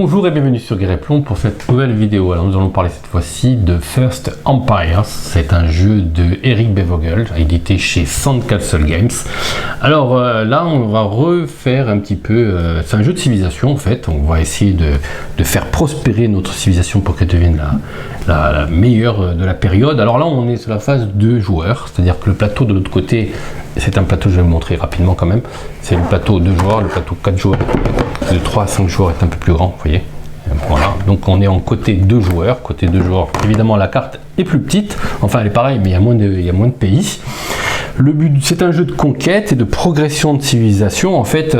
Bonjour et bienvenue sur Guerre et Plomb pour cette nouvelle vidéo. Alors nous allons parler cette fois-ci de First Empires. C'est un jeu de Eric B. Vogel, édité chez Sandcastle Games. Alors là on va refaire un petit peu, c'est un jeu de civilisation en fait. On va essayer de faire prospérer notre civilisation pour qu'elle devienne la meilleure de la période. Alors là on est sur la phase 2 joueurs, c'est-à-dire que le plateau de l'autre côté, c'est un plateau, je vais vous montrer rapidement quand même, c'est le plateau 2 joueurs, le plateau 4 joueurs, de 3 à 5 joueurs est un peu plus grand, vous voyez. Voilà, donc on est en côté 2 joueurs, évidemment la carte est plus petite, enfin elle est pareille mais il y a moins de pays. Le but, c'est un jeu de conquête et de progression de civilisation. En fait,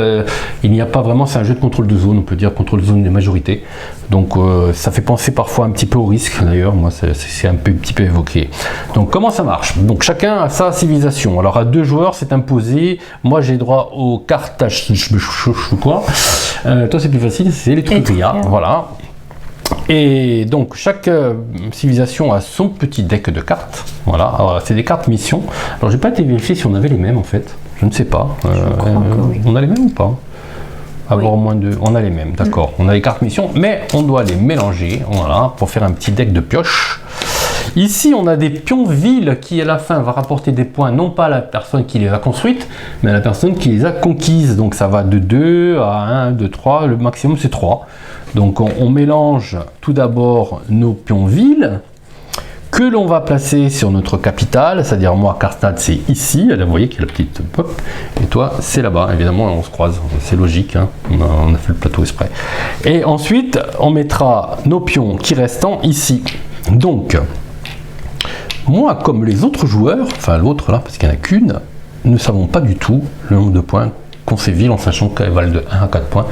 il n'y a pas vraiment, c'est un jeu de contrôle de zone, on peut dire contrôle de zone des majorités. Donc ça fait penser parfois un petit peu au risque, d'ailleurs, moi c'est un petit peu évoqué. Donc comment ça marche? Donc chacun a sa civilisation. Alors à 2 joueurs, c'est imposé. Moi j'ai droit aux cartes quoi. Toi c'est plus facile, c'est les Trudria, voilà. Et donc chaque civilisation a son petit deck de cartes. Voilà, c'est des cartes mission. Alors j'ai pas été vérifié si on avait les mêmes en fait. Je ne sais pas. Oui. On a les mêmes ou pas? Avoir moins de, on a les mêmes, d'accord. On a les cartes mission, mais on doit les mélanger, voilà, pour faire un petit deck de pioche. Ici, on a des pions villes qui, à la fin, va rapporter des points, non pas à la personne qui les a construites, mais à la personne qui les a conquises. Donc ça va de 2 à 1, 2, 3, le maximum c'est 3. Donc on mélange tout d'abord nos pions villes, que l'on va placer sur notre capitale, c'est-à-dire moi, Karstad, c'est ici, là, vous voyez qu'il y a la petite pop, et toi, c'est là-bas, évidemment, on se croise, c'est logique, hein. On a fait le plateau exprès. Et ensuite, on mettra nos pions qui restent ici. Donc, moi, comme les autres joueurs, enfin l'autre là, parce qu'il n'y en a qu'une, nous ne savons pas du tout le nombre de points qu'ont ces villes, en sachant qu'elles valent de 1 à 4 points,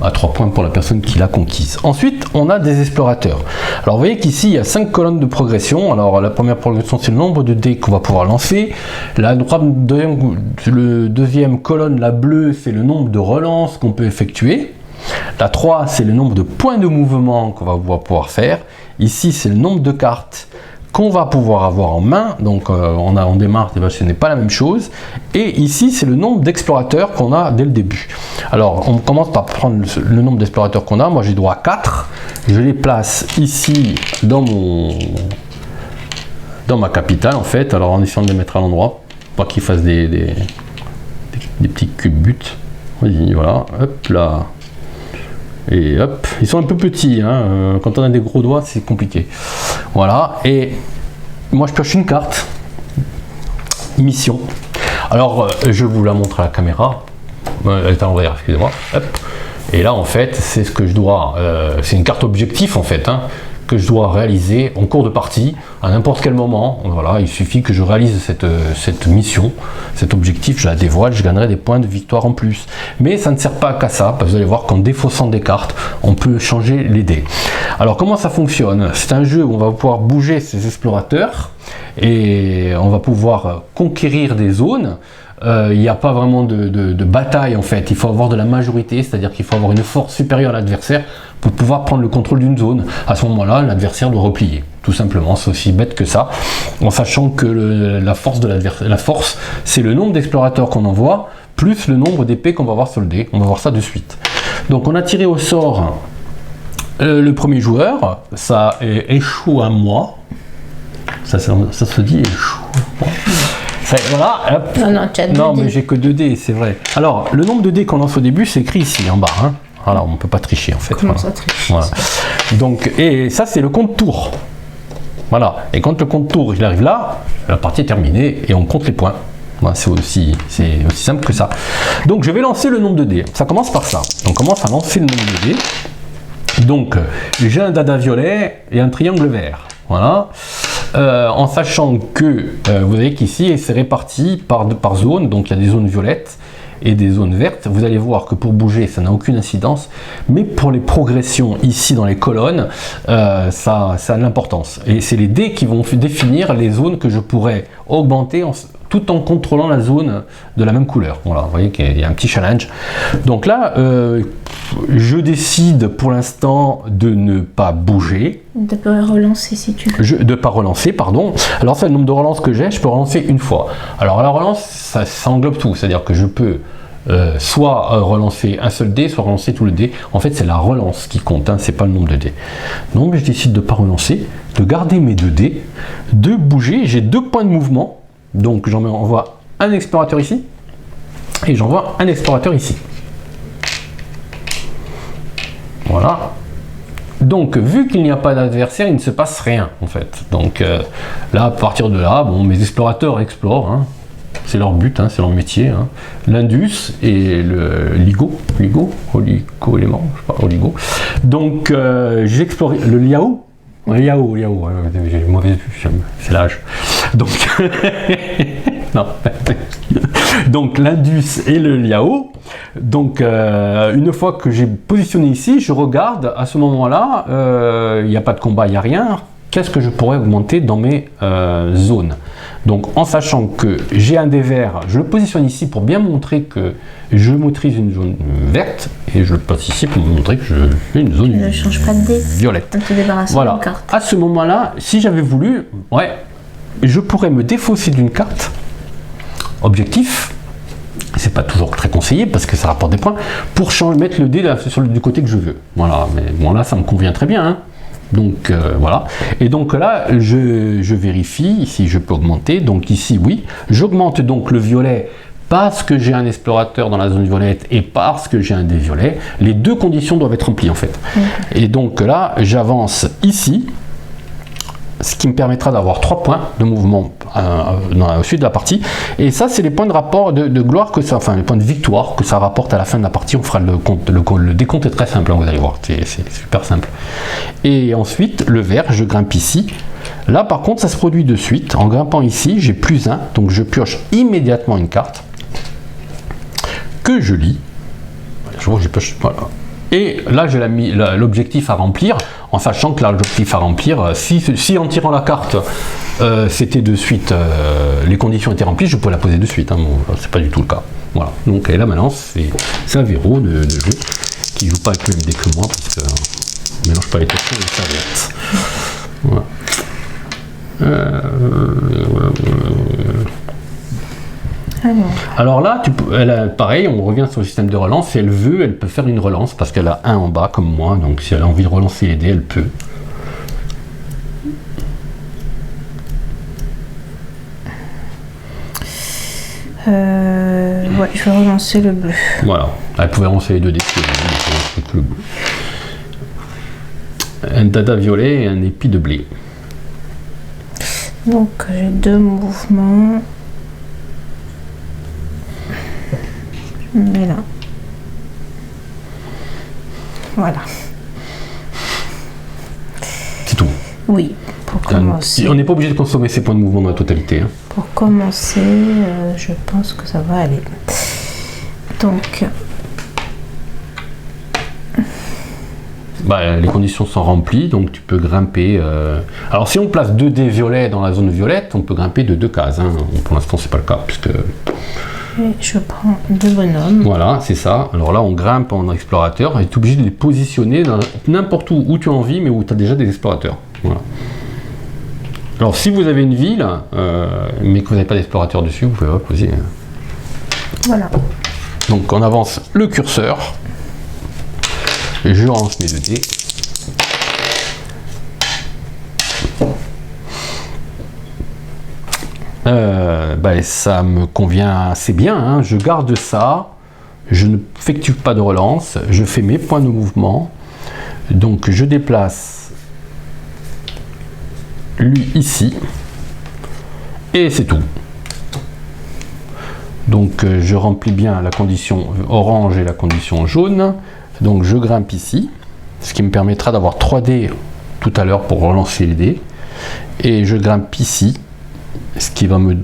à 3 points pour la personne qui l'a conquise. Ensuite, on a des explorateurs. Alors, vous voyez qu'ici, il y a 5 colonnes de progression. Alors, la première progression, c'est le nombre de dés qu'on va pouvoir lancer. La deuxième colonne, la bleue, c'est le nombre de relances qu'on peut effectuer. La 3, c'est le nombre de points de mouvement qu'on va pouvoir faire. Ici, c'est le nombre de cartes qu'on va pouvoir avoir en main, donc on démarre, ce n'est pas la même chose, et ici c'est le nombre d'explorateurs qu'on a dès le début. Alors on commence par prendre le nombre d'explorateurs qu'on a, moi j'ai droit à 4, je les place ici dans ma capitale en fait, alors en essayant de les mettre à l'endroit, pas qu'ils fassent des petits cubes-buts, voilà, hop là. Et hop, ils sont un peu petits, hein. Quand on a des gros doigts, c'est compliqué. Voilà, et moi je pioche une carte, mission. Alors, je vous la montre à la caméra. Elle est à l'envers, excusez-moi. Et là, en fait, c'est ce que je dois. C'est une carte objectif, en fait, hein, que je dois réaliser en cours de partie, à n'importe quel moment. Voilà, il suffit que je réalise cette mission, cet objectif, je la dévoile, je gagnerai des points de victoire en plus. Mais ça ne sert pas qu'à ça, parce que vous allez voir qu'en défaussant des cartes, on peut changer les dés. Alors comment ça fonctionne? C'est un jeu où on va pouvoir bouger ses explorateurs, et on va pouvoir conquérir des zones. Il n'y a pas vraiment de bataille en fait, il faut avoir de la majorité, c'est-à-dire qu'il faut avoir une force supérieure à l'adversaire pour pouvoir prendre le contrôle d'une zone. À ce moment-là, l'adversaire doit replier, tout simplement, c'est aussi bête que ça, en sachant que la force, c'est le nombre d'explorateurs qu'on envoie, plus le nombre d'épées qu'on va avoir sur le dé. On va voir ça de suite. Donc on a tiré au sort le premier joueur, ça échoue à moi, ça se dit échoue à moi. Voilà, hop. Non, mais j'ai que 2 dés, c'est vrai. Alors, le nombre de dés qu'on lance au début, c'est écrit ici, en bas. Hein. Voilà, on ne peut pas tricher, en fait. Comment ça triche? Voilà. Donc, et ça, c'est le compte tour. Voilà. Et quand le compte tour, il arrive là, la partie est terminée et on compte les points. Voilà, c'est aussi simple que ça. Donc, je vais lancer le nombre de dés. Ça commence par ça. On commence à lancer le nombre de dés. Donc, j'ai un dada violet et un triangle vert. Voilà. En sachant que vous voyez qu'ici c'est réparti par zone, donc il y a des zones violettes et des zones vertes. Vous allez voir que pour bouger ça n'a aucune incidence, mais pour les progressions ici dans les colonnes, ça a de l'importance. Et c'est les dés qui vont définir les zones que je pourrais augmenter tout en contrôlant la zone de la même couleur. Voilà, vous voyez qu'il y a un petit challenge. Donc là, je décide pour l'instant de ne pas bouger. De ne pas relancer si tu veux. De ne pas relancer, pardon. Alors ça, le nombre de relances que j'ai, je peux relancer une fois. Alors la relance, ça englobe tout. C'est-à-dire que je peux soit relancer un seul dé, soit relancer tout le dé. En fait, c'est la relance qui compte, hein, c'est pas le nombre de dés. Donc, je décide de ne pas relancer, de garder mes 2 dés, de bouger. J'ai 2 points de mouvement, donc j'en envoie un explorateur ici, et j'envoie un explorateur ici. Voilà. Donc, vu qu'il n'y a pas d'adversaire, il ne se passe rien, en fait. Donc, là, à partir de là, bon, mes explorateurs explorent, hein. C'est leur but, hein, c'est leur métier. Hein. L'Indus et le oligo-élément, je sais pas, oligo. Donc, j'ai exploré le Liao. Liao, j'ai une mauvaise vue, c'est l'âge. Donc, non. Donc, l'Indus et le Liao. Donc, une fois que j'ai positionné ici, je regarde, à ce moment-là, il n'y a pas de combat, il n'y a rien. Qu'est-ce que je pourrais augmenter dans mes zones? Donc, en sachant que j'ai un dé vert, je le positionne ici pour bien montrer que je maîtrise une zone verte, et je le place ici pour montrer que je fais une zone ne change pas de dé. Violette. On te débarrasse Voilà. d'une carte. À ce moment-là, si j'avais voulu, ouais, je pourrais me défausser d'une carte. Objectif, c'est pas toujours très conseillé parce que ça rapporte des points, pour mettre le dé là, du côté que je veux. Voilà, mais bon là, ça me convient très bien. Hein. Donc voilà, et donc là je vérifie si je peux augmenter. Donc ici oui, j'augmente donc le violet parce que j'ai un explorateur dans la zone violette et parce que j'ai un dé violet. Les 2 conditions doivent être remplies en fait. Et donc là j'avance ici, ce qui me permettra d'avoir 3 points de mouvement au sud de la partie. Et ça, c'est les points de rapport de gloire que ça, enfin les points de victoire que ça rapporte à la fin de la partie. On fera le décompte est très simple, hein, vous allez voir, c'est super simple. Et ensuite, le vert, je grimpe ici. Là, par contre, ça se produit de suite. En grimpant ici, j'ai +1, donc je pioche immédiatement une carte que je lis. Je vois, je pioche, voilà. Et là, j'ai l'objectif à remplir, en sachant que l'objectif à remplir, si en tirant la carte, c'était de suite, les conditions étaient remplies, je peux la poser de suite. Hein, bon, c'est pas du tout le cas. Voilà. Donc là, maintenant, c'est un Véro de jeu qui joue pas avec le même dé que moi, parce que je mélange pas les questions et les serviettes. Voilà. Alors là, pareil, on revient sur le système de relance. Si elle veut, elle peut faire une relance parce qu'elle a 1 en bas comme moi. Donc si elle a envie de relancer les dés, elle peut. Ouais, je vais relancer le bleu. Voilà, elle pouvait relancer les 2 dés. Le bleu. Un dada violet et un épi de blé. Donc j'ai 2 mouvements. Je me mets là. Voilà. C'est tout. Oui, pour commencer. On n'est pas obligé de consommer ces points de mouvement dans la totalité. Hein. Pour commencer, je pense que ça va aller. Donc, bah, les conditions sont remplies, donc tu peux grimper. Alors si on place 2 dés violets dans la zone violette, on peut grimper de 2 cases. Hein. Pour l'instant, c'est pas le cas puisque. Et je prends 2 bonhommes. Voilà, c'est ça. Alors là, on grimpe en explorateur et tu es obligé de les positionner n'importe où tu as envie, mais où tu as déjà des explorateurs. Voilà. Alors, si vous avez une ville, mais que vous n'avez pas d'explorateur dessus, vous pouvez poser. Voilà. Donc, on avance le curseur. Je lance mes 2 dés. Ça me convient assez bien, hein. Je garde ça, je ne effectue pas de relance, je fais mes points de mouvement, donc je déplace lui ici, et c'est tout. Donc je remplis bien la condition orange et la condition jaune, donc je grimpe ici, ce qui me permettra d'avoir 3 dés tout à l'heure pour relancer les dés, et je grimpe ici, ce qui va me...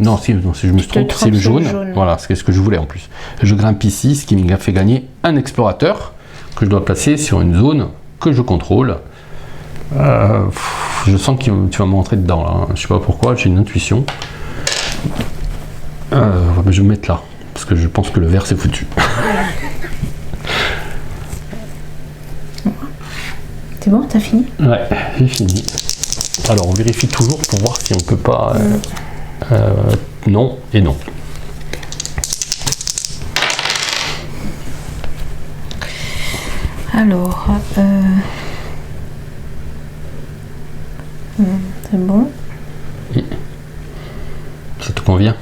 non, si je me trompe, c'est le jaune. Voilà, c'est ce que je voulais en plus. Je grimpe ici, ce qui me fait gagner un explorateur que je dois placer sur une zone que je contrôle. Je sens que tu vas me rentrer dedans là. Je sais pas pourquoi, j'ai une intuition. Je vais me mettre là, parce que je pense que le vert c'est foutu. C'est bon, t'as fini? Ouais, j'ai fini. Alors on vérifie toujours pour voir si on peut pas... non et non. Alors, c'est bon. Ça te convient?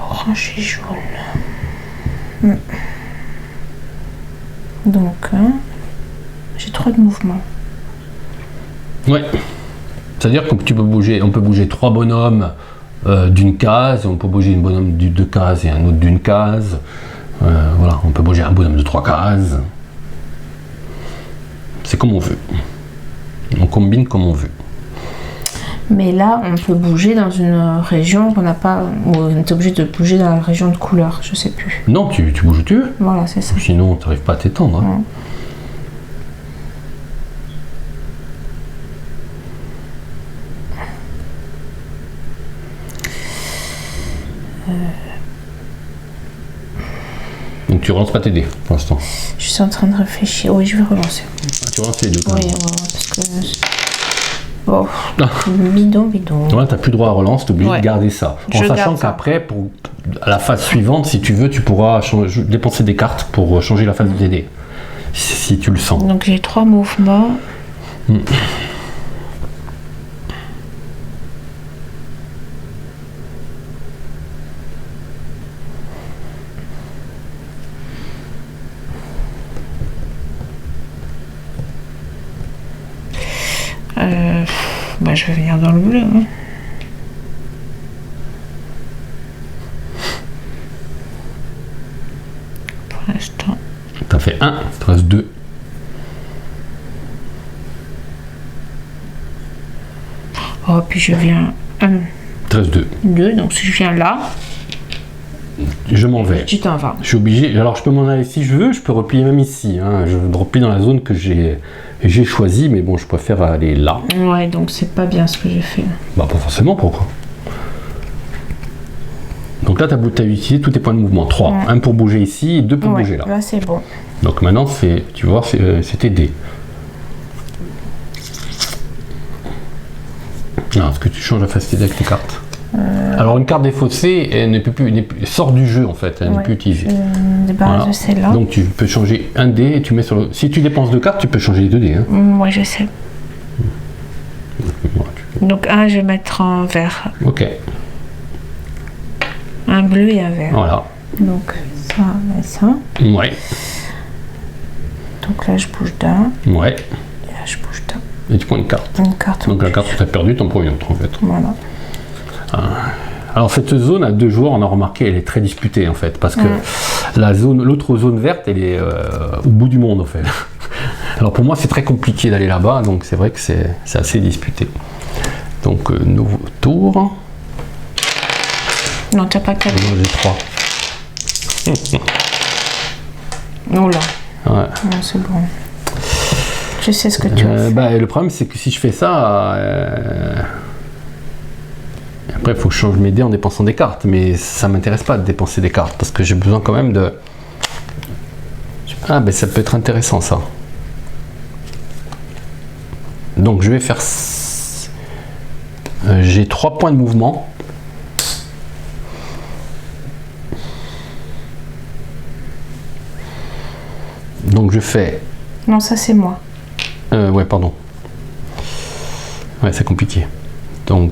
Orange et jaune. Donc, j'ai 3 de mouvements. Ouais. C'est-à-dire que tu peux bouger, on peut bouger 3 bonhommes d'une case, on peut bouger une bonhomme de 2 cases et un autre d'une case. Voilà, on peut bouger un bonhomme de 3 cases. C'est comme on veut. On combine comme on veut. Mais là, on peut bouger dans une région qu'on n'a pas... Ou on est obligé de bouger dans la région de couleur, je sais plus. Non, tu bouges où tu veux. Voilà, c'est ça. Sinon, tu n'arrives pas à t'étendre. Hein. Donc tu relances pas tes dés pour l'instant. Je suis en train de réfléchir. Oui, je vais relancer. Ah, tu relances les deux. Oui, parce que... Oh, bidon. Ouais, t'as plus droit à relance, t'es obligé de garder ça. En sachant qu'après, à la phase suivante, si tu veux, tu pourras dépenser des cartes pour changer la phase des dés. Si tu le sens. Donc j'ai 3 mouvements. Je vais venir dans le bleu. Hein. Pour l'instant. T'as fait 1, il te reste 2. Oh, puis je viens 1. Il te reste 2. 2, donc si je viens là. Je m'en vais. Tu t'en vas. Je suis obligé. Alors je peux m'en aller si je veux, je peux replier même ici. Hein. Je replie dans la zone que j'ai choisie, mais bon, je préfère aller là. Ouais, donc c'est pas bien ce que j'ai fait. Bah pas forcément, pourquoi? Donc là, tu as utilisé tous tes points de mouvement. 3. Ouais. 1 pour bouger ici et 2 pour bouger là. Là, c'est bon. Donc maintenant, tu vois, c'est tes dés. Alors, est-ce que tu changes la facilité avec tes cartes? Alors une carte défaussée, elle sort du jeu en fait, elle n'est plus utilisée. Voilà. Je sais là. Donc tu peux changer un dé et tu mets sur le... Si tu dépenses 2 cartes, tu peux changer les 2 dés. Hein. Moi je sais. Donc un, je vais mettre en vert. Ok. Un bleu et un vert. Voilà. Donc ça et ça. Ouais. Donc là je bouge d'un. Ouais. Et là je bouge d'un. Et tu prends une carte. Une carte. Donc la carte que tu as perdue, tu en prends une autre en fait. Voilà. Alors cette zone à 2 joueurs, on a remarqué, elle est très disputée en fait, parce que l'autre zone verte, elle est au bout du monde en fait. Alors pour moi, c'est très compliqué d'aller là-bas, donc c'est vrai que c'est assez disputé. Donc nouveau tour. Non, tu n'as pas 4. Non, j'ai 3. Oh là. Ouais. Non, c'est bon. Je sais ce que tu as fait. Le problème, c'est que si je fais ça... Après, il faut que je change mes dés en dépensant des cartes, mais ça m'intéresse pas de dépenser des cartes, parce que j'ai besoin quand même de... Ah, ben ça peut être intéressant, ça. Donc, je vais faire... j'ai 3 points de mouvement. Donc, je fais... Non, ça, c'est moi. Ouais, pardon. Ouais, c'est compliqué. Donc...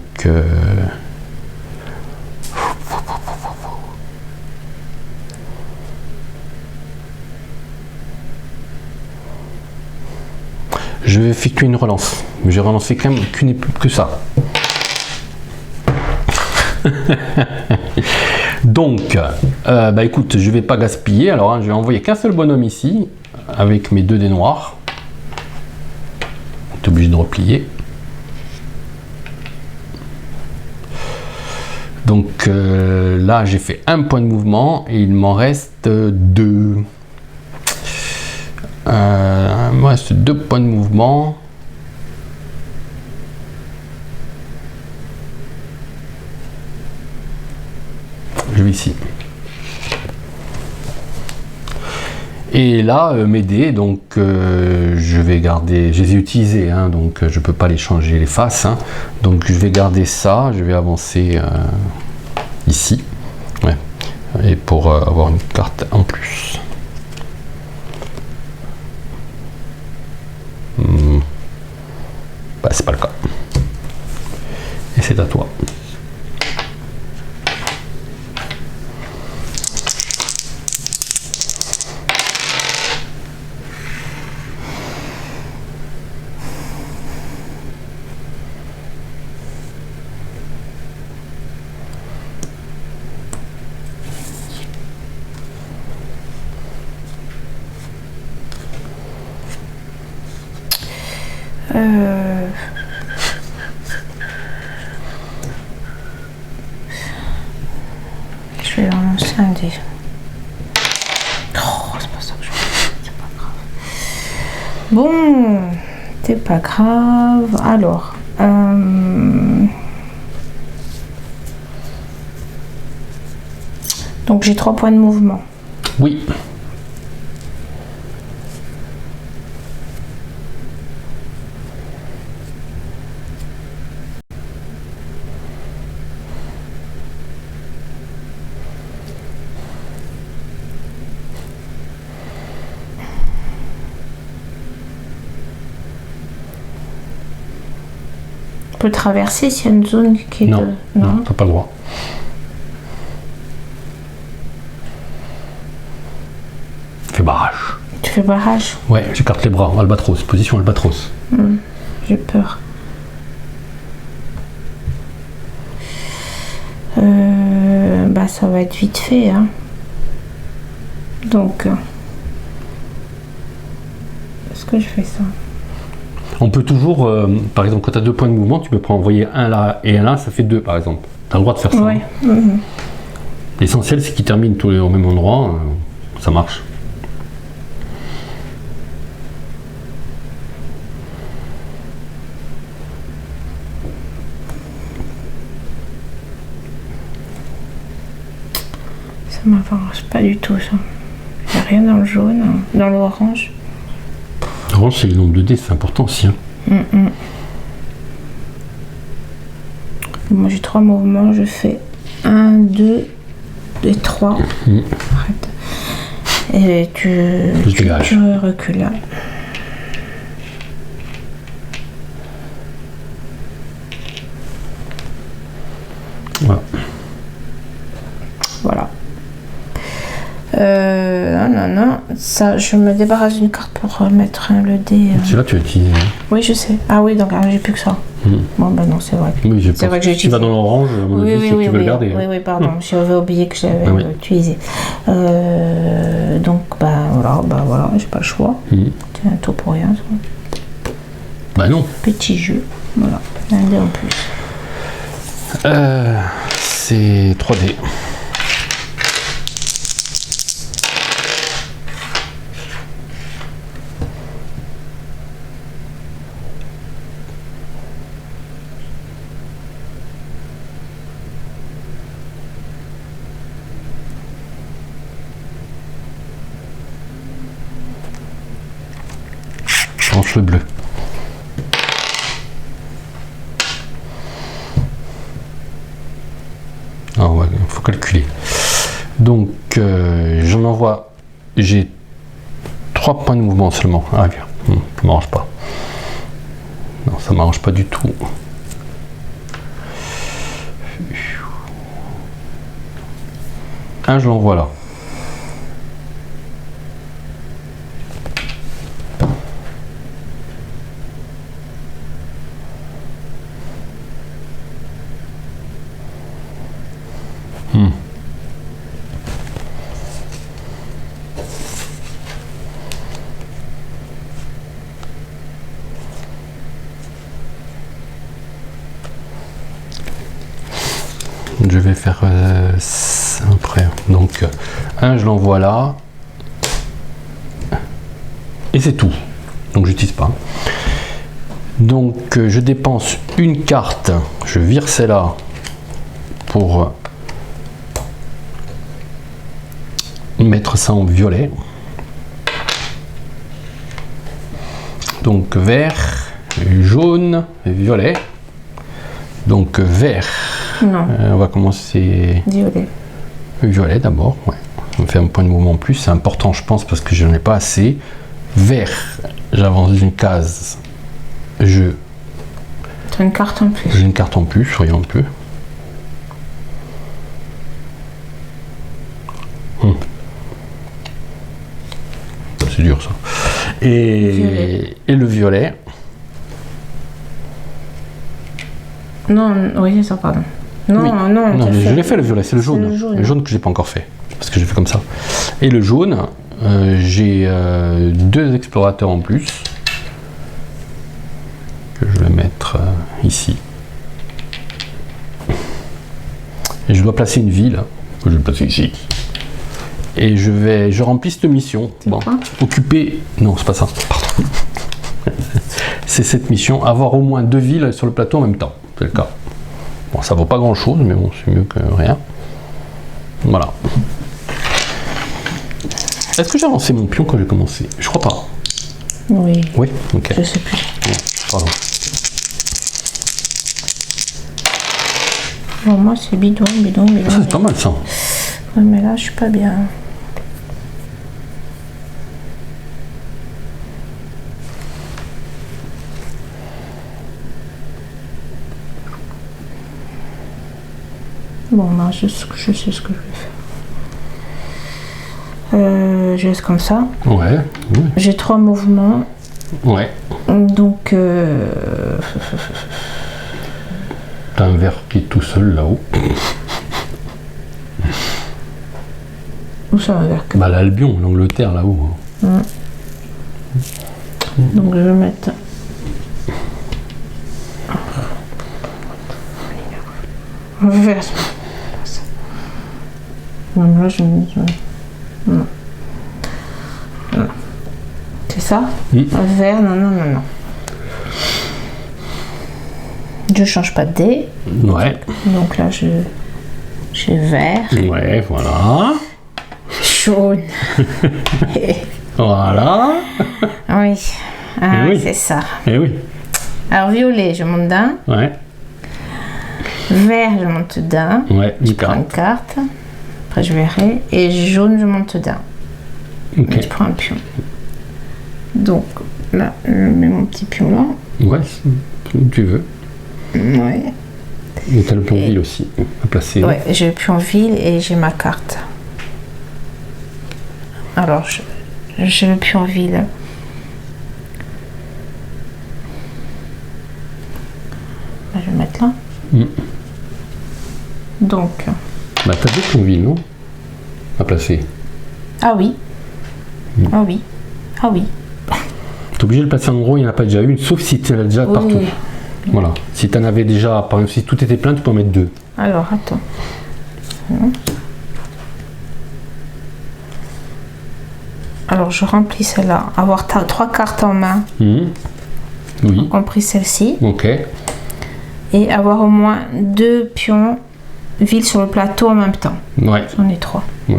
je vais effectuer une relance. J'ai relancé quand même que ça. Donc, écoute, je vais pas gaspiller. Alors, je vais envoyer qu'un seul bonhomme ici, avec mes 2 dés noirs. Tu es obligé de replier. Donc là, j'ai fait 1 point de mouvement et il m'en reste 2. Il me reste 2 points de mouvement. Je vais ici. Et là, mes dés, donc je vais garder, je les ai utilisés, hein, donc je peux pas les changer les faces. Hein, donc je vais garder ça, je vais avancer ici. Ouais. et pour avoir une carte en plus. Bah, c'est pas le cas. Et c'est à toi. Je vais lancer un dé. Oh, c'est pas ça que je veux. C'est pas grave. Bon, c'est pas grave. Alors, donc j'ai 3 points de mouvement. Oui. On peut traverser s'il y a une zone qui est... Non, non, t'as pas le droit. Fais barrage. Tu fais barrage? Ouais, j'écarte les bras. Albatros, position albatros. J'ai peur. Bah ça va être vite fait, hein. Donc, est-ce que je fais ça? On peut toujours, par exemple, quand tu as 2 points de mouvement, tu peux envoyer un là et un là, ça fait 2 par exemple. Tu as le droit de faire ça. Ouais. L'essentiel, c'est qu'ils terminent tous au même endroit, ça marche. Ça m'avance pas du tout, ça. Il n'y a rien dans le jaune, hein. Dans l'orange. Orange, c'est le nombre de dés, c'est important aussi. Hein. Moi, j'ai 3 mouvements. Je fais 1, 2 et 3. Arrête. Et tu recules là. Voilà. Voilà. Non. Ça, je me débarrasse d'une carte pour mettre le dé. C'est là tu as utilisé. Oui, je sais. Ah oui, donc j'ai plus que ça. Bon, bah non, c'est vrai. Oui, c'est vrai que j'ai utilisé. Tu vas dans l'orange, à mon avis, c'est que tu veux le garder. Oui, pardon. J'avais oublié que je l'avais utilisé. Donc, bah voilà, j'ai pas le choix. C'est un tout pour rien, ça. Bah non. Petit jeu. Voilà. Un dé en plus. C'est 3D. Le bleu. Ah ouais, il faut calculer. Donc j'en envoie. J'ai 3 points de mouvement seulement. Ah bien, ça m'arrange pas. Non, ça m'arrange pas du tout. Un, je l'envoie là. Je vais faire après. Donc, un, je l'envoie là. Et c'est tout. Donc, j'utilise pas. Donc, je dépense une carte. Je vire celle-là pour mettre ça en violet. Donc, vert, jaune, violet. Donc, vert. Non. On va commencer. Violet. Violet d'abord, ouais. On fait un point de mouvement en plus, c'est important je pense parce que je n'en ai pas assez. Vert, j'avance d'une case. T'as une carte en plus. J'ai une carte en plus, soyons un peu. C'est dur ça. Et le violet. Non, oui, c'est ça, pardon. Non, Oui. non, je l'ai fait le violet, c'est le jaune. Le jaune que j'ai pas encore fait. Parce que j'ai fait comme ça. Et le jaune, j'ai 2 explorateurs en plus. Que je vais mettre ici. Et je dois placer une ville. Que je vais placer ici. Et je remplis cette mission. Bon, occuper. Non, c'est pas ça. Pardon. C'est cette mission, avoir au moins 2 villes sur le plateau en même temps. C'est le cas. Bon, ça vaut pas grand chose, mais bon, c'est mieux que rien. Voilà. Est-ce que j'ai avancé mon pion quand j'ai commencé? Je crois pas. Oui. Oui, ok. Je sais plus. Bon, pardon. Bon, moi, c'est bidon. Ça, c'est pas mal ça. Ouais, mais là, je suis pas bien. Bon, là, je sais ce que je vais faire. Je laisse comme ça. Ouais. J'ai 3 mouvements. Ouais. Donc, T'as un vert qui est tout seul là-haut. où ça va vers que... Bah l'Albion, l'Angleterre là-haut. Donc, je vais mettre... Vert. Non, là, je me dis... Non. C'est ça? Vert, non. Je change pas de dé. Ouais. Donc là, j'ai vert. Ouais, voilà. Jaune. Voilà. Oui. Ah, oui. c'est ça. Eh oui. Alors, violet, je monte d'un. Ouais. Vert, je monte d'un. Ouais, Je prends une carte. Après, je verrai. Et jaune, je monte d'un. Ok. Je prends un pion. Donc, là, je mets mon petit pion là. Ouais, comme tu veux. Ouais. Et t'as le pion ville aussi à placer. Ouais, j'ai le pion ville et j'ai ma carte. Alors, j'ai le pion ville. Là, je vais mettre là. Donc. Bah t'as 2 pions ville, non? À placer. Ah oui. Ah oui. Ah oui. T'es obligé de le placer en gros, il n'y en a pas déjà une, sauf si tu en as déjà partout. Voilà. Si tu en avais déjà, par exemple, si tout était plein, tu peux en mettre 2. Alors, attends. Alors, je remplis celle-là. Avoir 3 cartes en main. Oui. Compris celle-ci. Ok. Et avoir au moins 2 pions ville sur le plateau en même temps. Ouais. J'en ai 3. Ouais.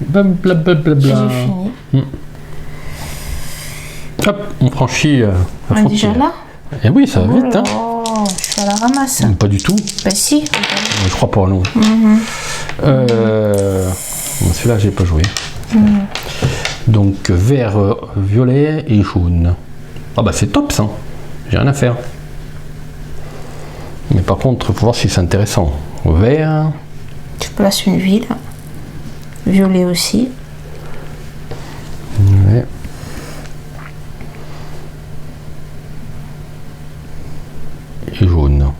Blablabla. J'ai fini. Hop, on franchit la On est frontière. déjà là? Eh oui, ça va vite, hein. Oh, je suis à la ramasse. Pas du tout. Bah si. Je crois pas, non. Bon, celui-là, j'ai pas joué. Donc, vert, violet et jaune. Ah bah c'est top, ça. J'ai rien à faire. Mais par contre, faut voir si c'est intéressant. Vert. Je place une ville. Violet aussi. Ouais. Et jaune.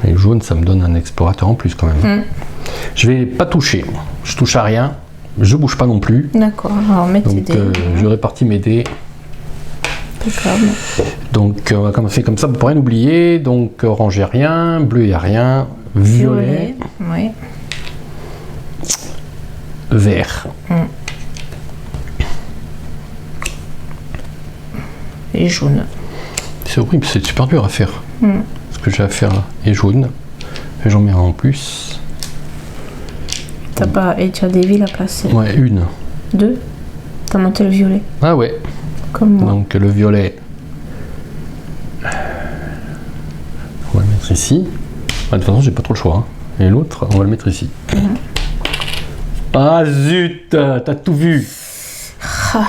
Et jaune, ça me donne un explorateur en plus quand même. Je vais pas toucher. Je touche à rien. Je bouge pas non plus. D'accord. Alors, mets tes Donc dés. je répartis mes dés. Impeccable. Donc on va commencer comme ça pour rien oublier. Donc orange, il n'y a rien. Bleu, il n'y a rien. Violet. Oui. Vert. Et jaune. C'est horrible, c'est super dur à faire. Ce que j'ai à faire là. Et jaune. Et j'en mets un en plus. T'as pas... Et tu as des villes à placer. Ouais, une. 2. T'as monté le violet. Ah ouais. Comme moi. Donc le violet. On va le mettre ici. Ouais, de toute façon, j'ai pas trop le choix. Et l'autre, on va le mettre ici. Ah zut, t'as tout vu. Ah,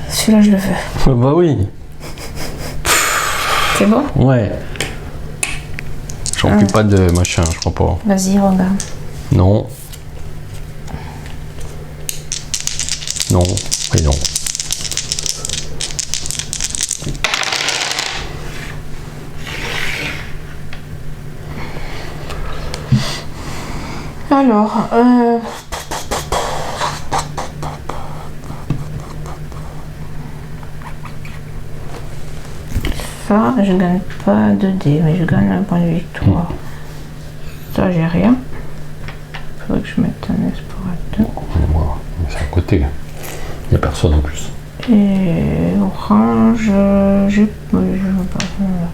celui-là, je le veux. Bah oui. C'est bon? Ouais. Je remplis pas de machin, je crois pas. Vas-y, regarde. Non. Non. Et non. Alors, ça, je gagne pas de dés, mais je gagne un point de victoire. Ça, j'ai rien. Faudrait que je mette un explorateur. Voilà. C'est à côté. Il n'y a personne en plus. Et orange, je veux pas. Voilà.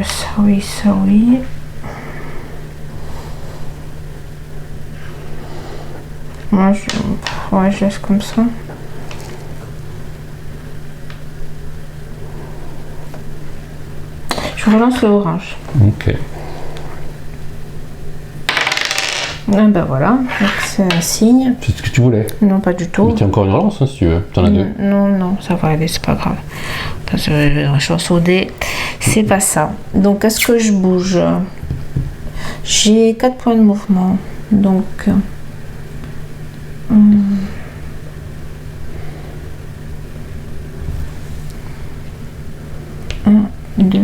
Ça oui, ça oui. Moi, je laisse comme ça. Je relance le orange. Ok. Ah ben voilà, donc c'est un signe. C'est ce que tu voulais. Non, pas du tout. Mais tiens encore une relance hein, si tu veux. T'en as deux. Non, non, ça va aller, c'est pas grave. Parce que la chance au dé, c'est pas ça. Donc, est-ce que je bouge? J'ai 4 points de mouvement. Donc, 1, 2.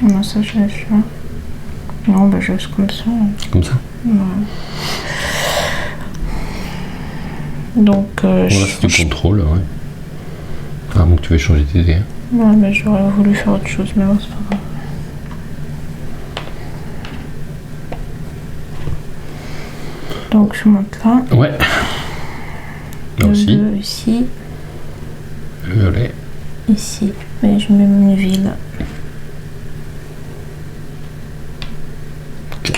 Non, ça je laisse là. Non, ben je laisse comme ça. Comme ça. Ouais. Donc, Voilà, c'est du contrôle, ouais. Ah, donc tu veux changer tes dés. Hein. Ouais, mais j'aurais voulu faire autre chose, mais bon, c'est pas grave. Donc, je monte là. Ouais. Là aussi. Ici. Violet. Ici. Et je mets une ville. Ok.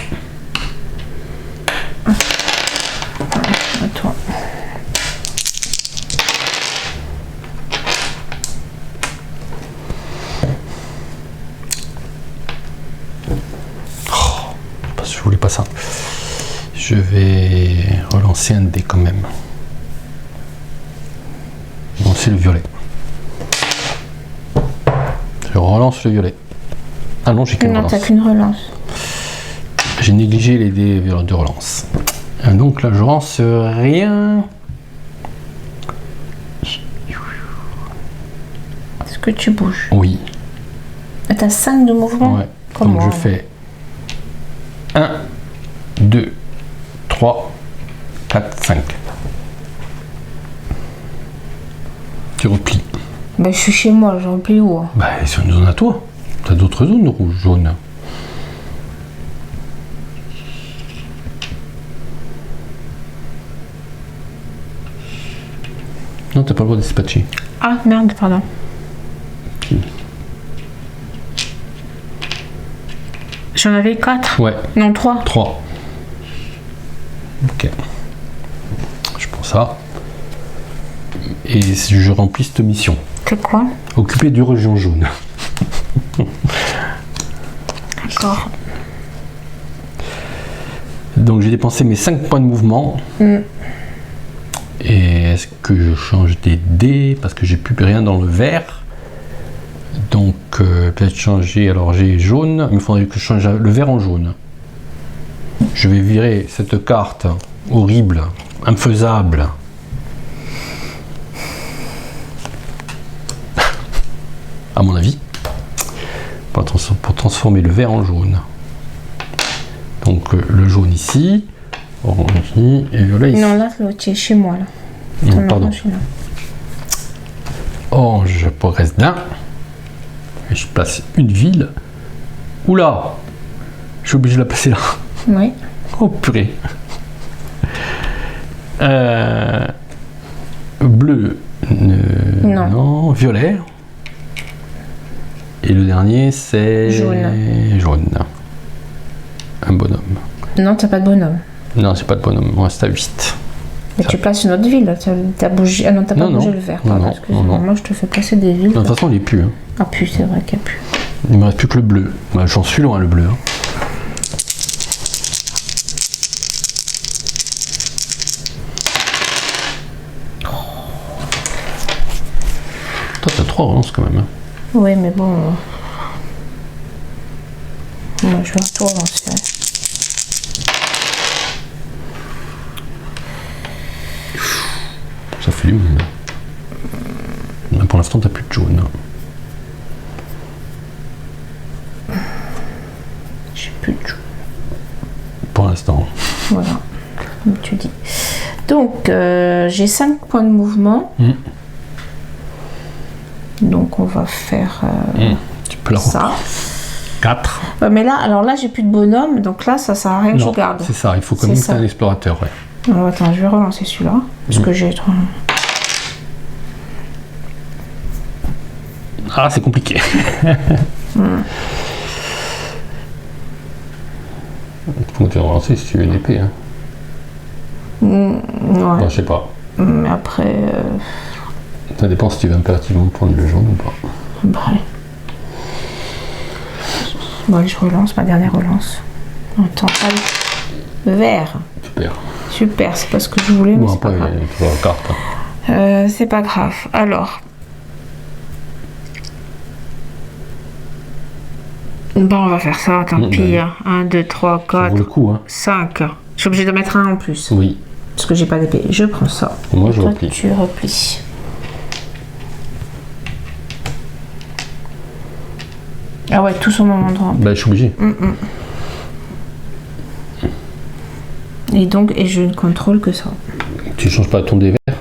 À toi. Parce que je voulais pas ça. Je vais relancer un dé quand même. Bon, c'est le violet. Je relance le violet. Ah non, j'ai qu'une Non, relance. t'as qu'une relance. J'ai négligé les dés de relance. Et donc là, je lance rien. Est-ce que tu bouges? Oui. T'as 5 de mouvement? Ouais. Comme Donc moi. je fais 1, 2, 3, 4, 5. Tu replies. Ben, je suis chez moi, je remplis où? Hein? Bah, c'est une zone à toi. T'as d'autres zones rouges, jaunes. Non, t'as pas le droit de dispatcher. Ah, merde, pardon. J'en avais 4? Ouais. Non, 3. 3. Ok. Je prends ça. Et je remplis cette mission. C'est quoi? Occuper du région jaune. D'accord. Donc j'ai dépensé mes 5 points de mouvement. Et est-ce que je change des dés? Parce que j'ai plus rien dans le vert. Donc peut-être changer. Alors j'ai jaune. Il faudrait que je change le vert en jaune. Je vais virer cette carte horrible, infaisable. À mon avis. Pour transformer le vert en jaune. Donc le jaune ici. Orange ici et violet ici. Non, là, l'autre, tu es chez moi, là. Non, pardon. Orange, là. Orange pour reste d'un. Et je place une ville Oula, je suis obligé de la placer là. Oui. Oh purée. Bleu. Non. Violet. Et le dernier, c'est... Jaune. Un bonhomme. Non, t'as pas de bonhomme. Non, c'est pas de bonhomme. On reste à 8. Mais tu places une autre ville. T'as bougé... Ah non, t'as pas bougé le vert. Pardon, excuse-moi. Moi, je te fais placer des villes. Non, de toute façon, il est plus. Hein. Ah, plus, c'est vrai qu'il n'y a plus. Il me reste plus que le bleu. Bah, j'en suis loin, le bleu. Hein. Toi, t'as 3 relances quand même. Hein. Oui, mais bon. Moi, je vais tout relancer. Ça fait du monde. Mais pour l'instant, t'as plus de jaune. J'ai plus de jaune. Pour l'instant. Voilà, comme tu dis. Donc, j'ai 5 points de mouvement. Donc, on va faire tu peux la ça. 4. Mais là, alors là, j'ai plus de bonhomme. Donc là, ça sert à rien que je garde. C'est ça, il faut quand même que tu aies un explorateur. Ouais. Alors, attends, je vais relancer celui-là. Parce que j'ai... Ah, c'est compliqué. Tu peux te relancer si tu veux une épée. Hein. Ouais. Non, je sais pas. Mais après... Ça dépend si tu veux impérativement prendre le jaune ou pas. Bref. Bon, allez, je relance, ma dernière relance. Attends, allez. Vert. Super. Super, c'est pas ce que je voulais, mais bon, c'est pas grave. Tu vois la carte. Hein. C'est pas grave. Alors... Bon, on va faire ça, tant pis. 1, 2, 3, 4, vaut le coup, hein. 5. Je suis obligée de mettre un en plus. Oui. Parce que j'ai pas d'épée. Je prends ça. Et moi, je replie. Tu replies. Ah ouais, tous au même endroit. Bah, je suis obligé. Et donc, je ne contrôle que ça. Tu changes pas ton dé vert?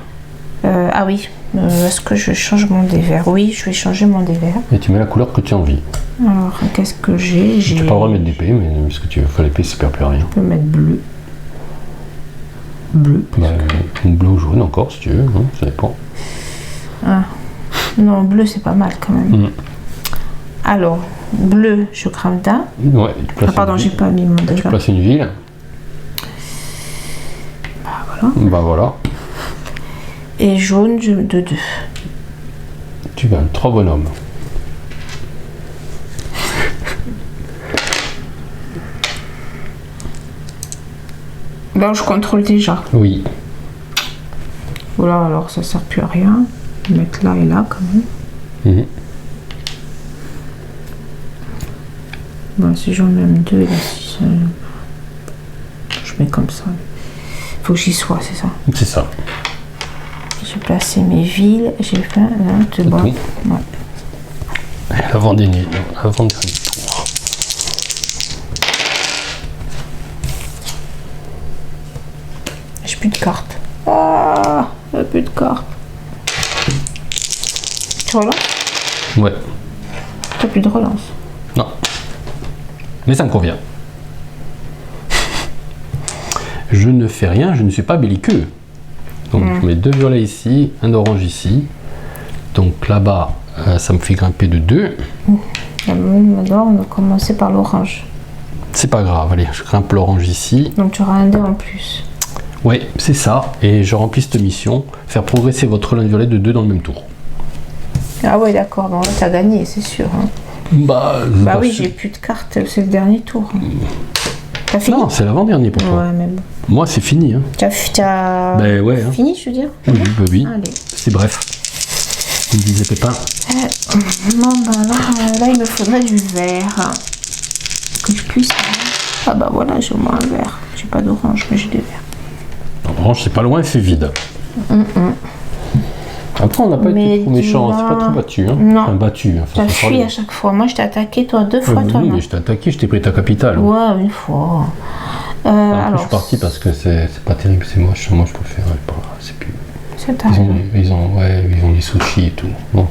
Ah oui. Est-ce que je change mon dé vert? Oui, je vais changer mon dé vert. Et tu mets la couleur que tu as envie. Alors, qu'est-ce que j'ai? Tu peux pas remettre d'épée, mais ce que tu veux faire l'épée, ça perd plus rien. Je peux mettre bleu. Bleu. Bah, bleu ou jaune encore, si tu veux, hein, ça dépend. Ah. Non, bleu, c'est pas mal quand même. Alors, bleu, je crame d'un. Ouais, tu places pardon, j'ai pas mis mon dé. Tu places une ville. Bah voilà. Et jaune, de 2. Tu vas 3 bonhommes. Là, je contrôle déjà. Oui. Voilà, alors ça sert plus à rien. Mettre là et là quand même. Bon, si j'en mets même 2 et là, si je mets comme ça. Faut que j'y sois, c'est ça. C'est ça. J'ai placé mes villes, j'ai fait là, c'est bon. Ouais. Avant-dernier tour. J'ai plus de cartes. Ah, j'ai plus de cartes. Tu relances? Ouais. T'as plus de relance? Non. Mais ça me convient. Je ne fais rien, je ne suis pas belliqueux. Donc je mets 2 violets ici, un orange ici. Donc là-bas, ça me fait grimper de 2. Alors, on va commencer par l'orange. C'est pas grave, allez, je grimpe l'orange ici. Donc tu auras un dé en plus. Oui, c'est ça. Et je remplis cette mission, faire progresser votre lin violet de 2 dans le même tour. Ah ouais, d'accord, bon, là t'as gagné, c'est sûr. Hein. Bah oui, j'ai plus de cartes, c'est le dernier tour. T'as fini? Non, c'est l'avant-dernier pour toi. Ouais, mais bon. Moi, c'est fini. Hein. T'as Ben ouais. Hein. fini, je veux dire? Oui. Allez. C'est bref. Il me disait Pépin. Non, là, il me faudrait du vert. Que je puisse. Ah bah voilà, j'ai au moins un vert. J'ai pas d'orange, mais j'ai du vert. Orange, c'est pas loin, c'est vide. Après, on n'a pas été trop méchant, c'est pas trop battu. Hein. Non. Enfin, battu. T'as fui à chaque fois. Moi, je t'ai attaqué, toi, 2 fois, toi. Oui, mais je t'ai attaqué, je t'ai pris ta capitale. Ouais, une fois. Alors, je suis parti parce que c'est pas terrible, c'est moche. Moi, je préfère. C'est plus. C'est ils ont des sushis et tout. Bon.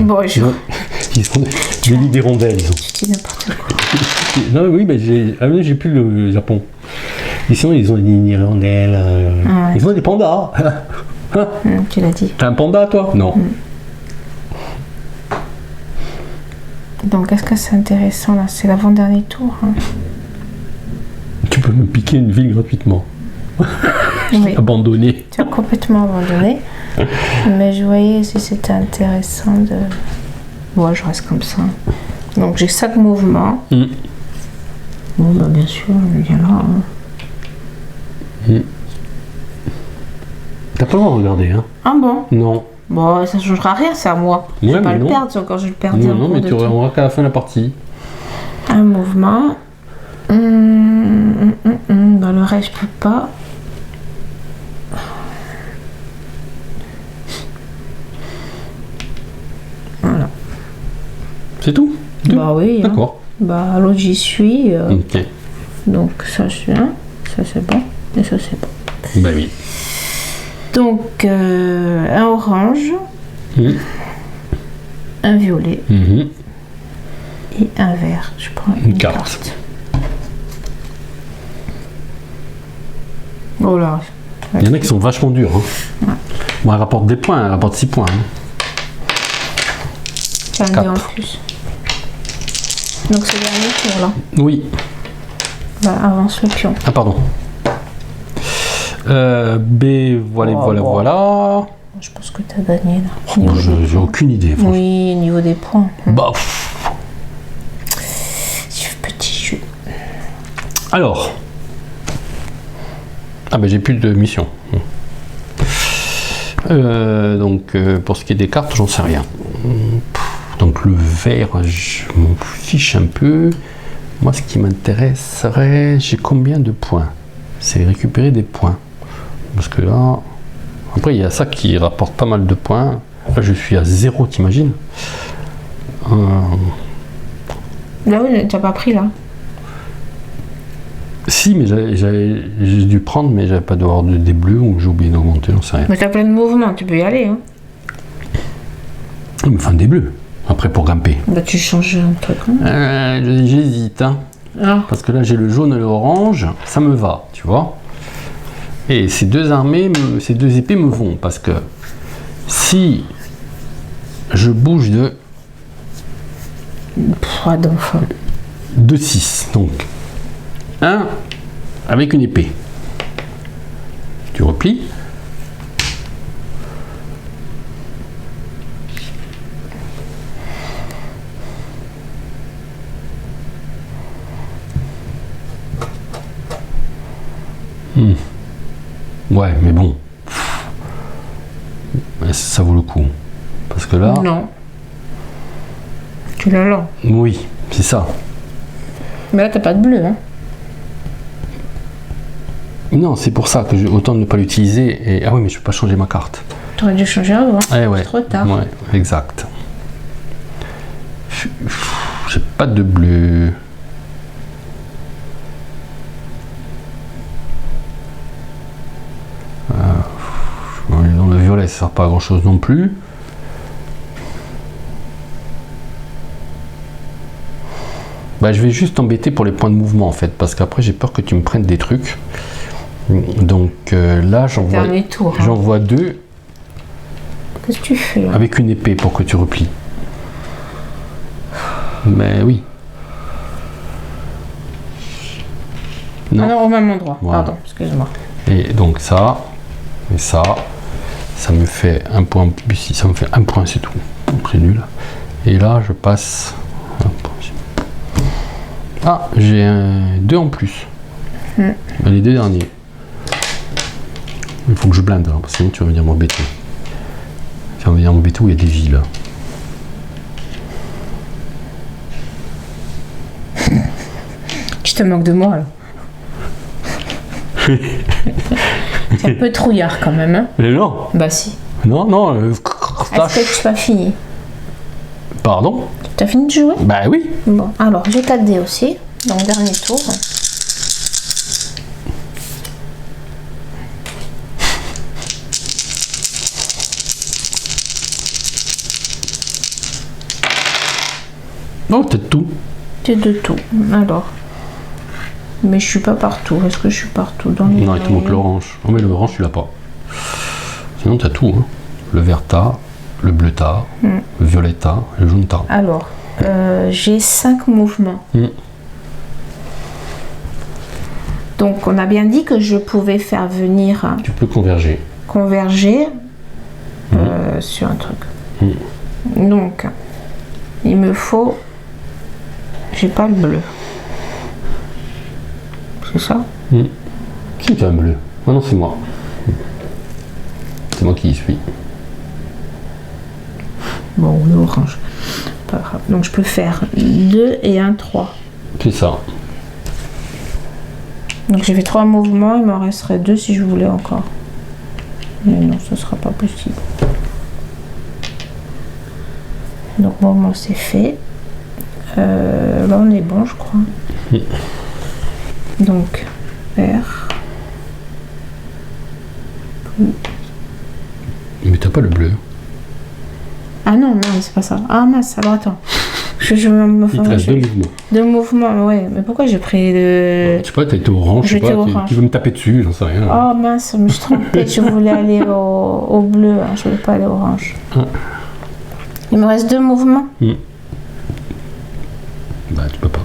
Bon, tu J'ai dit des rondelles, ils ont. Tu dis n'importe quoi. Non, oui, mais j'ai plus le Japon. Et sinon, ils ont des hirondelles. Ah ouais. Ils ont des pandas. Tu l'as dit. T'as un panda, toi? Non. Donc, est-ce que c'est intéressant là? C'est l'avant-dernier tour. Hein. Tu peux me piquer une ville gratuitement. Oui. Abandonné. Tu as complètement abandonné. Mais je voyais si c'était intéressant de. Ouais, je reste comme ça. Donc, j'ai 5 mouvements. Bon, bah, bien sûr, je viens là. Hein. T'as pas le droit de regarder, hein? Ah bon? Non. Bon, ça changera rien, c'est à moi. Je vais pas le perdre, c'est encore je le perdais. Non, mais tu regarderas qu'à la fin de la partie. Un mouvement. Bah, le reste, je peux pas. Voilà. C'est tout? Bah oui. D'accord. Hein. Bah, l'autre, j'y suis. Ok. Donc, ça, c'est un. Ça, c'est bon. Et ça, c'est bon. Bah oui. Donc, un orange, un violet et un vert. Je prends une carte. Oh là. Il y en a qui sont vachement durs. Hein. Ouais. Bon, elle rapporte des points, elle rapporte 6 points. Hein. J'ai un dé en plus. Donc, c'est le dernier tour là. Oui. Bah, avance le pion. Ah, pardon. B, voilà. Je pense que tu as gagné là. Oh, j'ai aucune idée. Franchement. Oui, au niveau des points. Bah. Petit jeu. Alors. Ah, bah j'ai plus de mission. Donc, pour ce qui est des cartes, j'en sais rien. Donc, le vert, je m'en fiche un peu. Moi, ce qui m'intéresserait, j'ai combien de points? C'est récupérer des points. Parce que là, après il y a ça qui rapporte pas mal de points. Là je suis à 0, t'imagines? Là oui, t'as pas pris là. Si, mais j'ai dû prendre, mais j'avais pas d'ordre des bleus ou j'ai oublié d'augmenter, j'en sais rien. Mais t'as plein de mouvements, tu peux y aller. Hein. Enfin des bleus, après pour grimper. Bah tu changes un truc. Hein. J'hésite, hein. Ah. Parce que là j'ai le jaune et l'orange, ça me va, tu vois. Et ces deux armées, ces deux épées me vont, parce que si je bouge de 6, donc 1 avec une épée, tu replies, ouais, mais bon, ça vaut le coup. Parce que là... Non. Tu l'as là. Oui, c'est ça. Mais là, t'as pas de bleu, hein. Non, c'est pour ça que autant ne pas l'utiliser. Et... Ah oui, mais je peux pas changer ma carte. T'aurais dû changer avant. Eh ouais. C'est trop tard. Ouais, exact. J'ai pas de bleu. Dans le violet, ça sert pas à grand chose non plus. Bah, je vais juste t'embêter pour les points de mouvement en fait, parce qu'après j'ai peur que tu me prennes des trucs. Donc là, j'en vois 2. Qu'est-ce que tu fais là? Avec une épée pour que tu replies. Mais oui. Non. Ah non, au même endroit. Voilà. Pardon, excuse-moi. Et donc ça, et ça me fait un point plus, ça me fait un point, c'est tout. C'est nul. Et là, je passe. Ah, j'ai 2 en plus. Les 2 derniers. Il faut que je blinde, hein, parce que sinon tu vas venir m'embêter. Tu vas venir m'embêter où il y a des vies là. Tu te moques de moi là. C'est un peu trouillard quand même. Hein. Mais non. Bah si. Non. Est-ce que tu as fini? Pardon? Tu as fini de jouer? Bah oui. Bon, alors j'ai 4 dés aussi. Donc dernier tour. Oh, t'as de tout. T'es de tout. Alors. Mais je suis pas partout. Est-ce que je suis partout dans les... Non, il te manque l'orange. Oh, mais l'orange, tu l'as pas. Sinon, t'as tout. Hein. Le vert t'as, le bleu t'as, le violet t'as, le jaune t'as. Alors, j'ai 5 mouvements. Donc, on a bien dit que je pouvais faire venir... Tu peux converger. Sur un truc. Donc, il me faut... J'ai pas le bleu. C'est ça? Qui t'a le bleu? Oh non, c'est moi. C'est moi qui y suis. Bon, l'orange. Pas grave. Donc, je peux faire 2 et 1, 3. C'est ça. Donc, j'ai fait 3 mouvements. Il m'en resterait 2 si je voulais encore. Mais non, ce sera pas possible. Donc, mouvement, c'est fait. Là, on est bon, je crois. Donc, vert. Mais t'as pas le bleu. Ah non, non, c'est pas ça. Ah mince, alors attends. Je me Il te reste 2 mouvements. 2 mouvements, ouais. Mais pourquoi j'ai pris le... Je sais pas, t'as été orange, je sais pas. Tu veux me taper dessus, j'en sais rien. Oh mince, je me suis trompée. Je voulais aller au bleu, hein. Je voulais pas aller au orange. Il me reste 2 mouvements. Bah, tu peux pas.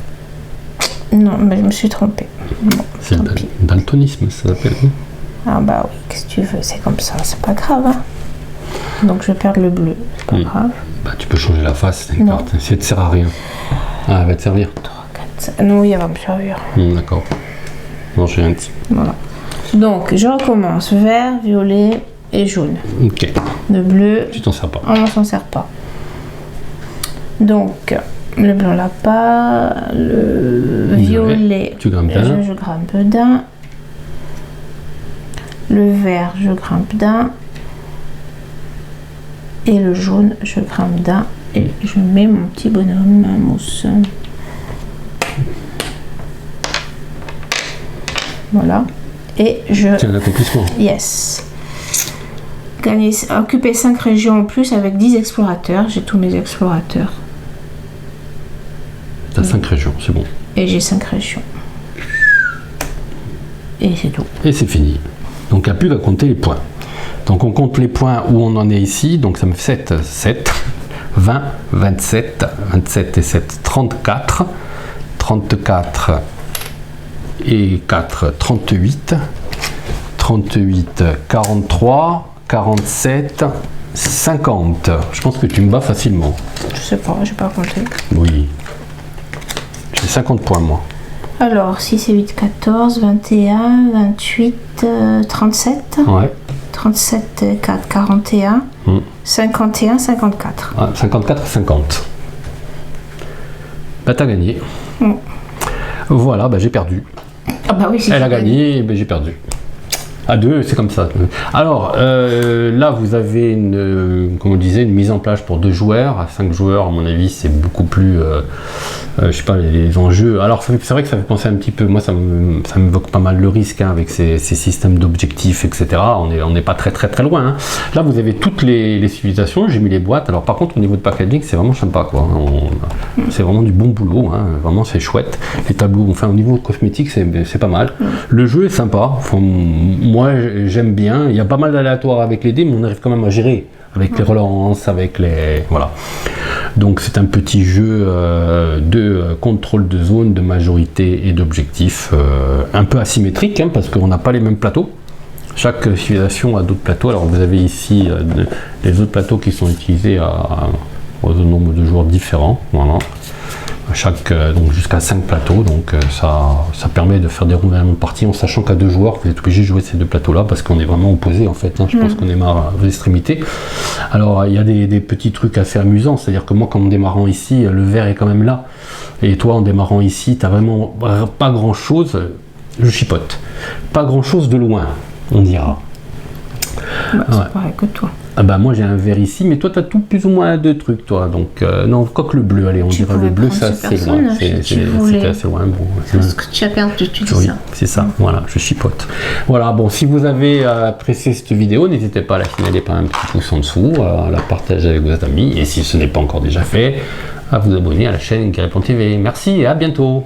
Non, mais je me suis trompée. Bon, c'est le daltonisme, ça s'appelle. Ah bah oui, qu'est-ce que tu veux, c'est comme ça, c'est pas grave. Hein. Donc je vais perdre le bleu, c'est pas grave. Bah tu peux changer la face, c'est une carte. Ça te sert à rien. Ah, elle va te servir. 3, 4, 5. Non, il va me servir. D'accord. Non, j'ai un petit. Voilà. Donc je recommence. Vert, violet et jaune. Ok. Le bleu. Tu t'en sers pas. On s'en sert pas. Donc le blanc l'a pas. Le violet. Tu grimpes d'un. Je grimpe d'un. Le vert, je grimpe d'un. Et le jaune, je grimpe d'un. Et je mets mon petit bonhomme à mousse. Voilà. Et je... C'est un accomplissement. Yes. Gagner, occuper 5 régions en plus avec 10 explorateurs. J'ai tous mes explorateurs. T'as 5 régions, c'est bon. Et j'ai 5 régions. Et c'est tout. Et c'est fini. Donc il n'y a plus qu'à compter les points. Donc on compte les points où on en est ici. Donc ça me fait 7, 20, 27, 27 et 7, 34. 34 et 4, 38. 38, 43, 47, 50. Je pense que tu me bats facilement. Je sais pas, j'ai pas compté. Oui. J'ai 50 points moi. Alors, 6 et 8, 14, 21, 28, 37. Ouais. 37 et 4, 41. 51, 54. Ah, 54 et 50. Bah t'as gagné. Voilà, bah j'ai perdu. Ah bah oui, c'est Elle a gagné, bah j'ai perdu. À 2, c'est comme ça. Alors, là, vous avez une, comme on disait, une mise en place pour 2 joueurs. À 5 joueurs, à mon avis, c'est beaucoup plus, je sais pas, les enjeux. Alors, c'est vrai que ça fait penser un petit peu, moi, ça m'évoque pas mal le risque, hein, avec ces systèmes d'objectifs, etc. On n'est pas très loin. Hein. Là, vous avez toutes les civilisations, j'ai mis les boîtes. Alors, par contre, au niveau de packaging, c'est vraiment sympa, quoi. C'est vraiment du bon boulot, hein. Vraiment, c'est chouette. Les tableaux, enfin, au niveau cosmétique, c'est pas mal. Le jeu est sympa. Enfin, moi, j'aime bien. Il y a pas mal d'aléatoires avec les dés, mais on arrive quand même à gérer avec les relances, avec les... Voilà. Donc, c'est un petit jeu de contrôle de zone, de majorité et d'objectifs un peu asymétrique, hein, parce qu'on n'a pas les mêmes plateaux. Chaque civilisation a d'autres plateaux. Alors, vous avez ici les autres plateaux qui sont utilisés au nombre de joueurs différents. Voilà. Donc jusqu'à 5 plateaux, donc ça permet de faire des renouvellements de partie en sachant qu'à 2 joueurs vous êtes obligé de jouer ces 2 plateaux là parce qu'on est vraiment opposés en fait, hein. Je pense qu'on est marre aux extrémités. Alors il y a des petits trucs assez amusants, c'est à dire que moi, en démarrant ici, le vert est quand même là, et toi en démarrant ici t'as vraiment pas grand chose, je chipote, pas grand chose de loin, on dira. Bah, c'est pareil que toi. Ah bah moi j'ai un vert ici, mais toi t'as tout plus ou moins 2 trucs toi, donc non, quoi que le bleu, allez on dira le bleu, c'est assez loin, c'est assez loin, bon, parce que tu as perdu, tu dis ça. C'est ça, voilà, je chipote. Voilà, bon, si vous avez apprécié cette vidéo, n'hésitez pas à la signaler par un petit pouce en dessous, à la partager avec vos amis, et si ce n'est pas encore déjà fait, à vous abonner à la chaîne Guérépon TV. Merci et à bientôt.